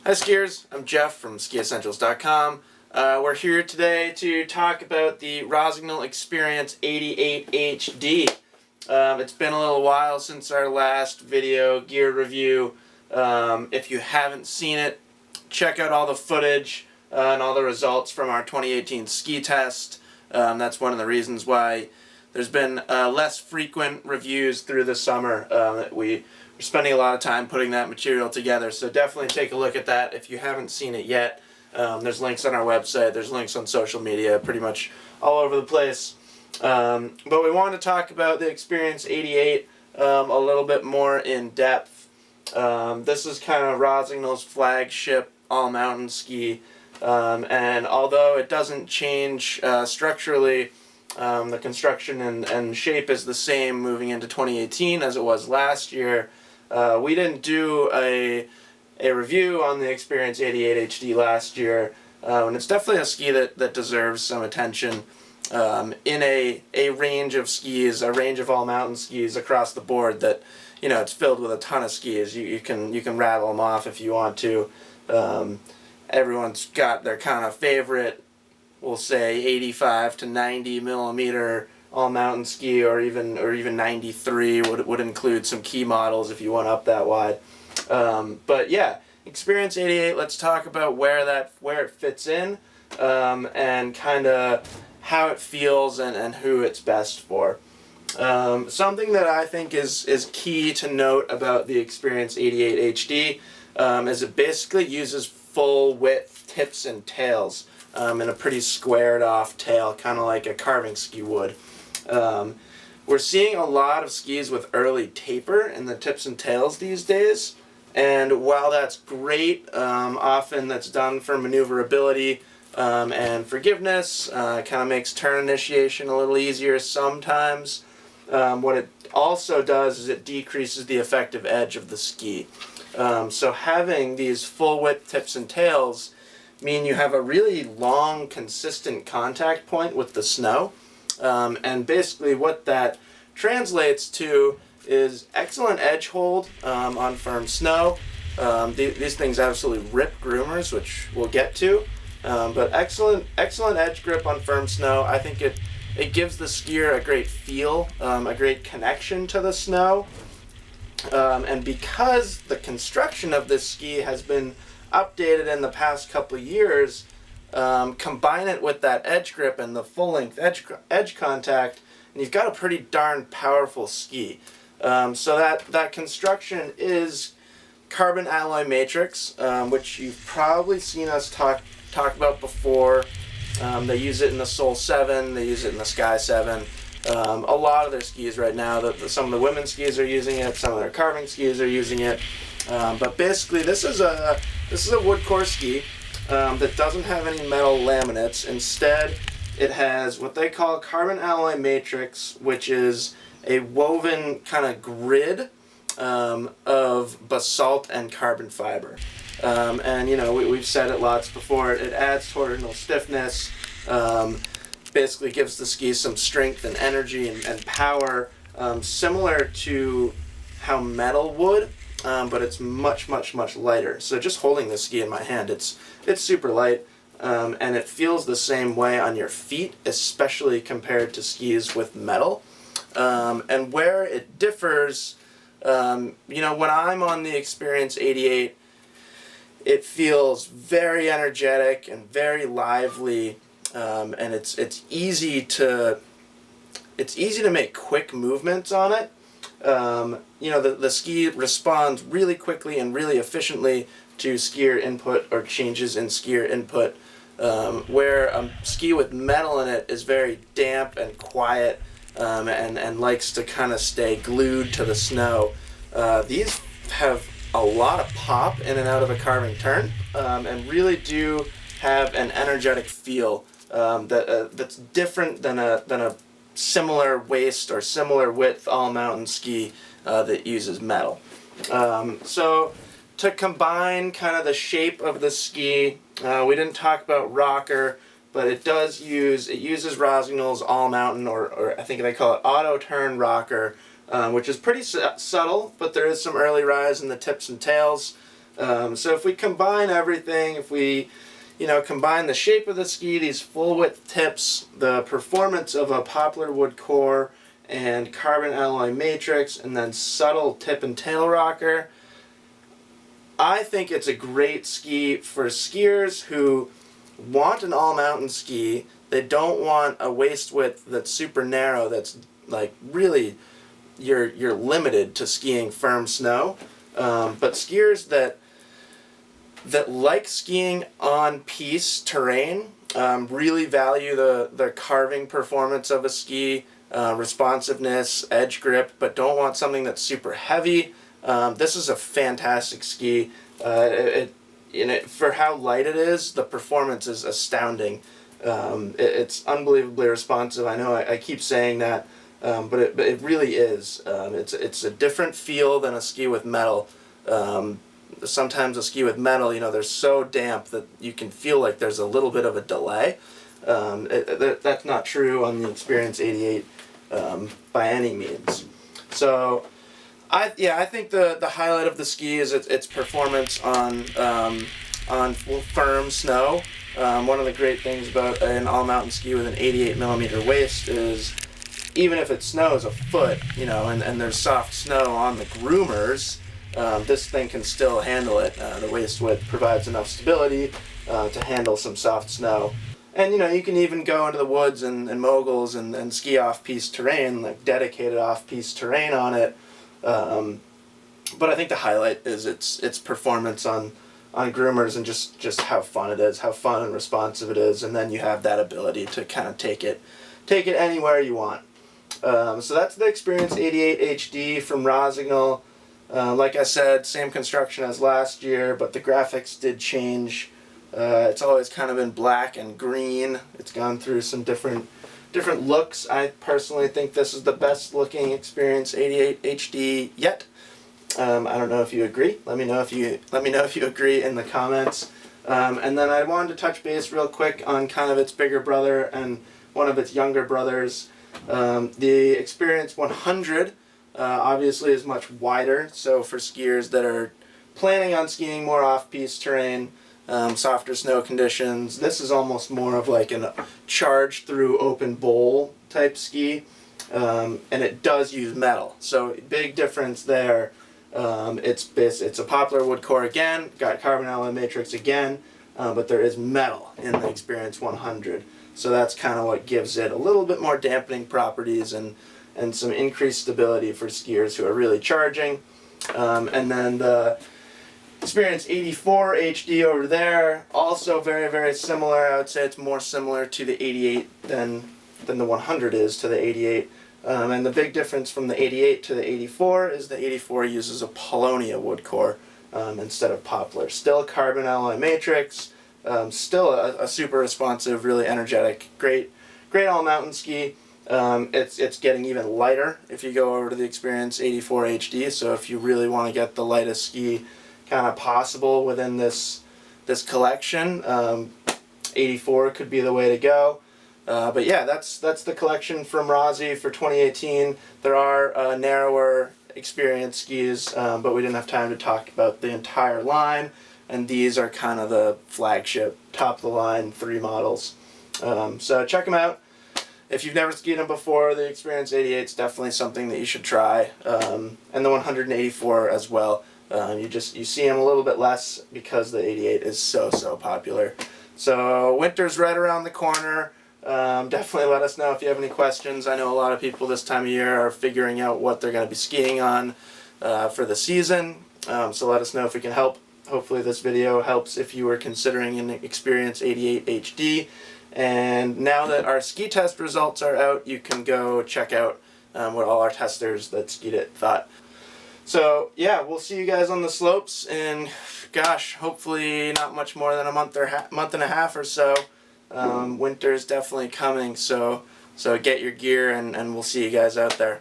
Hi skiers, I'm Jeff from Skiessentials.com. We're here today to talk about the Rossignol Experience 88 HD. It's been a little while since our last video gear review. If you haven't seen it, check out all the footage and all the results from our 2018 ski test. That's one of the reasons why there's been less frequent reviews through the summer. We're spending a lot of time putting that material together, so definitely take a look at that if you haven't seen it yet. There's links on our website, there's links on social media, pretty much all over the place. But we want to talk about the Experience 88 a little bit more in depth. This is kind of Rossignol's flagship all-mountain ski, and although it doesn't change structurally, the construction and shape is the same moving into 2018 as it was last year. We didn't do a review on the Experience 88 HD last year, and it's definitely a ski that deserves some attention in a range of skis, a range of all-mountain skis across the board that, you know, it's filled with a ton of skis. You can rattle them off if you want to. Everyone's got their kind of favorite, we'll say 85 to 90 millimeter all-mountain ski, or even 93 would include some key models if you want up that wide. But yeah, Experience 88. Let's talk about where it fits in, and kind of how it feels and who it's best for. Something that I think is key to note about the Experience 88 HD is it basically uses full width tips and tails in a pretty squared off tail, kind of like a carving ski would. We're seeing a lot of skis with early taper in the tips and tails these days, and while that's great, often that's done for maneuverability and forgiveness, kind of makes turn initiation a little easier sometimes. What it also does is it decreases the effective edge of the ski. So having these full width tips and tails mean you have a really long, consistent contact point with the snow. And basically what that translates to is excellent edge hold on firm snow. These things absolutely rip groomers, which we'll get to. But excellent edge grip on firm snow. I think it gives the skier a great feel, a great connection to the snow. And because the construction of this ski has been updated in the past couple of years, combine it with that edge grip and the full length edge contact, and you've got a pretty darn powerful ski. So that construction is carbon alloy matrix, which you've probably seen us talk about before. They use it in the Soul 7, they use it in the Sky 7. A lot of their skis right now, some of the women's skis are using it, some of their carving skis are using it. But basically this is a wood core ski that doesn't have any metal laminates. Instead, it has what they call carbon alloy matrix, which is a woven kind of grid of basalt and carbon fiber. And you know, we've said it lots before, it adds torsional stiffness, basically gives the ski some strength and energy and power, similar to how metal would, but it's much lighter. So just holding the ski in my hand, it's super light, and it feels the same way on your feet, especially compared to skis with metal. And where it differs, you know, when I'm on the Experience 88, it feels very energetic and very lively, and it's easy to make quick movements on it. You know, the ski responds really quickly and really efficiently to skier input or changes in skier input, where a ski with metal in it is very damp and quiet, and likes to kind of stay glued to the snow. These have a lot of pop in and out of a carving turn, and really do have an energetic feel that's different than a similar waist or similar width all-mountain ski that uses metal. So to combine kind of the shape of the ski, we didn't talk about rocker, but it uses Rossignol's all-mountain, or I think they call it auto-turn rocker, which is pretty subtle, but there is some early rise in the tips and tails. So if we combine everything, if we combine the shape of the ski, these full width tips, the performance of a poplar wood core and carbon alloy matrix, and then subtle tip and tail rocker, I think it's a great ski for skiers who want an all-mountain ski. They don't want a waist width that's super narrow, that's like really you're limited to skiing firm snow. But skiers that like skiing on piste terrain, really value the carving performance of a ski, responsiveness, edge grip, but don't want something that's super heavy. This is a fantastic ski. For how light it is, the performance is astounding. It's unbelievably responsive. I know I keep saying that, but it really is. It's a different feel than a ski with metal. Sometimes a ski with metal, they're so damp that you can feel like there's a little bit of a delay. That's not true on the Experience 88 by any means. So I think the highlight of the ski is its performance on firm snow. One of the great things about an all-mountain ski with an 88mm waist is even if it snows a foot, and there's soft snow on the groomers, this thing can still handle it. The waist width provides enough stability to handle some soft snow. And you can even go into the woods and moguls and ski off-piste terrain, like dedicated off-piste terrain on it. But I think the highlight is its performance on groomers and just how fun it is, how fun and responsive it is, and then you have that ability to kind of take it anywhere you want. So that's the Experience 88 HD from Rossignol. Like I said, same construction as last year, but the graphics did change. It's always kind of been black and green. It's gone through some different looks. I personally think this is the best looking Experience 88 HD yet. I don't know if you agree. Let me know if you agree in the comments. And then I wanted to touch base real quick on kind of its bigger brother and one of its younger brothers. The Experience 100 obviously is much wider, so for skiers that are planning on skiing more off-piste terrain, softer snow conditions, this is almost more of like a charge through open bowl type ski, and it does use metal, so big difference there. It's a poplar wood core again, got carbon alloy matrix again, but there is metal in the Experience 100, so that's kind of what gives it a little bit more dampening properties and some increased stability for skiers who are really charging. And then the Experience 84 HD over there, also very, very similar. I would say it's more similar to the 88 than the 100 is to the 88. And the big difference from the 88 to the 84 is the 84 uses a Paulownia wood core instead of poplar. Still carbon alloy matrix, still a super responsive, really energetic, great all-mountain ski. It's getting even lighter if you go over to the Experience 84 HD, so if you really want to get the lightest ski kind of possible within this collection, 84 could be the way to go. But yeah, that's the collection from Rossi for 2018. There are narrower Experience skis, but we didn't have time to talk about the entire line, and these are kind of the flagship, top-of-the-line 3 models. So check them out. If you've never skied them before, the Experience 88 is definitely something that you should try, and the 184 as well. You see them a little bit less because the 88 is so popular. So winter's right around the corner. Definitely let us know if you have any questions. I know a lot of people this time of year are figuring out what they're going to be skiing on for the season. So let us know if we can help. Hopefully this video helps if you were considering an Experience 88 HD. And now that our ski test results are out, you can go check out what all our testers that skied it thought. So yeah, we'll see you guys on the slopes in, gosh, hopefully not much more than a month and a half or so. Winter's definitely coming, so get your gear and we'll see you guys out there.